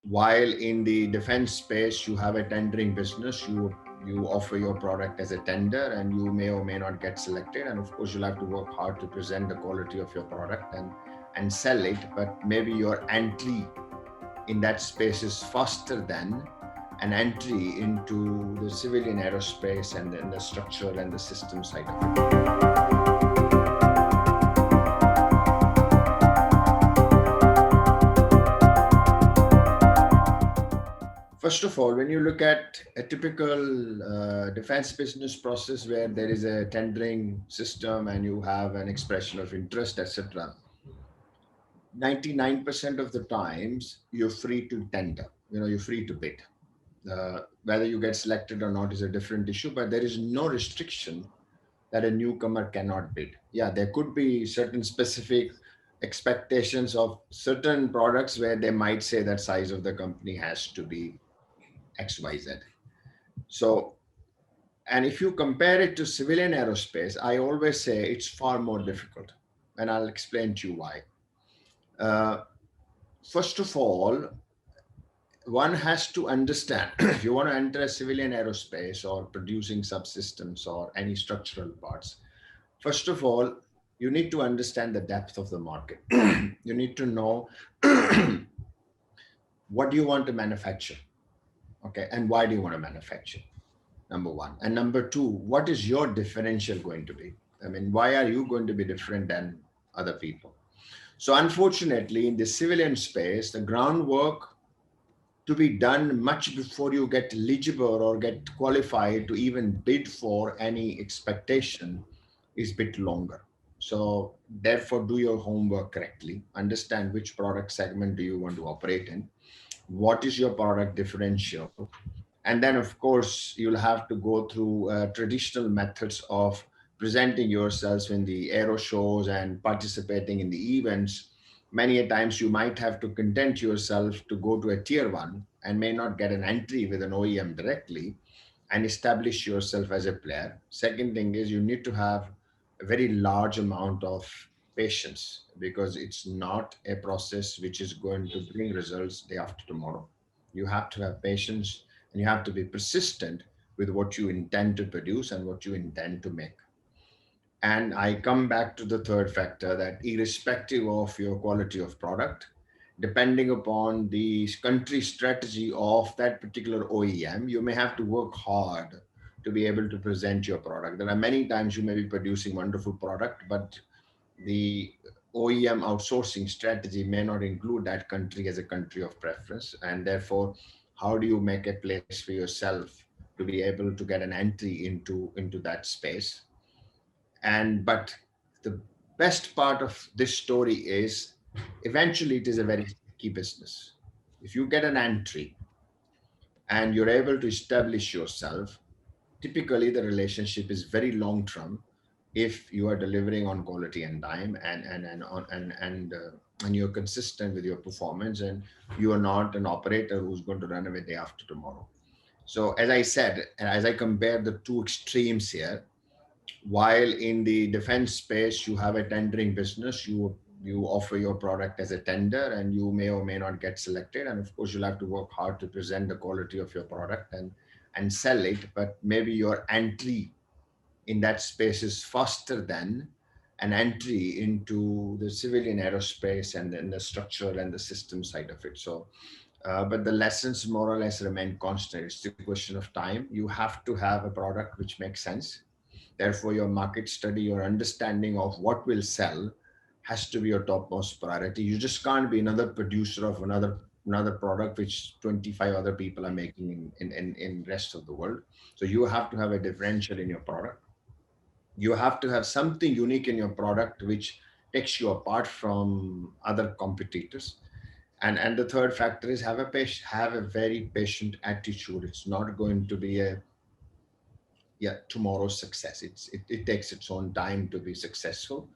While in the defense space, you have a tendering business, you offer your product as a tender and you may or may not get selected. And of course, you'll have to work hard to present the quality of your product and sell it. But maybe your entry in that space is faster than an entry into the civilian aerospace and then the structural and the system side of it. First of all, when you look at a typical defense business process where there is a tendering system and you have an expression of interest, etc., 99% of the times you're free to tender. You're free to bid. Whether you get selected or not is a different issue, but there is no restriction that a newcomer cannot bid. Yeah, there could be certain specific expectations of certain products where they might say that size of the company has to be XYZ. So, and if you compare it to civilian aerospace, I always say it's far more difficult. And I'll explain to you why. Uh, First of all, one has to understand if you want to enter a civilian aerospace or producing subsystems or any structural parts, first of all, you need to understand the depth of the market. You need to know what do you want to manufacture, okay, and why do you want to manufacture, number one. And number two, what is your differential going to be? I mean, why are you going to be different than other people? So unfortunately, in the civilian space, the groundwork to be done much before you get eligible or get qualified to even bid for any expectation is a bit longer. So therefore, do your homework correctly. Understand which product segment do you want to operate in. What is your product differential? And then, of course, you'll have to go through traditional methods of presenting yourselves in the aero shows and participating in the events. Many a times you might have to content yourself to go to a tier one and may not get an entry with an OEM directly and establish yourself as a player. Second thing is you need to have a very large amount of patience because it's not a process which is going to bring results day after tomorrow. You have to have patience and you have to be persistent with what you intend to produce and what you intend to make. And I come back to the third factor that irrespective of your quality of product, depending upon the country strategy of that particular OEM, you may have to work hard to be able to present your product. There are many times you may be producing wonderful product, but the OEM outsourcing strategy may not include that country as a country of preference. And therefore, how do you make a place for yourself to be able to get an entry into that space? And but the best part of this story is eventually it is a very key business. If you get an entry and you're able to establish yourself, typically the relationship is very long term if you are delivering on quality and time and you're consistent with your performance and you are not an operator who's going to run away day after tomorrow. So as I said, and as I compare the two extremes here, while in the defense space you have a tendering business, you offer your product as a tender and you may or may not get selected. And of course, you'll have to work hard to present the quality of your product and sell it. But maybe your entry in that space is faster than an entry into the civilian aerospace and then the structural and the system side of it. So, but the lessons more or less remain constant. It's the question of time. You have to have a product which makes sense. Therefore, your market study, your understanding of what will sell has to be your topmost priority. You just can't be another producer of another product which 25 other people are making in rest of the world. So you have to have a differential in your product. You have to have something unique in your product which takes you apart from other competitors. And the third factor is have a very patient attitude. It's not going to be a tomorrow's success. It takes its own time to be successful,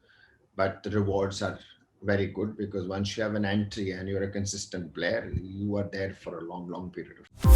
but the rewards are very good because once you have an entry and you're a consistent player, you are there for a long period of time.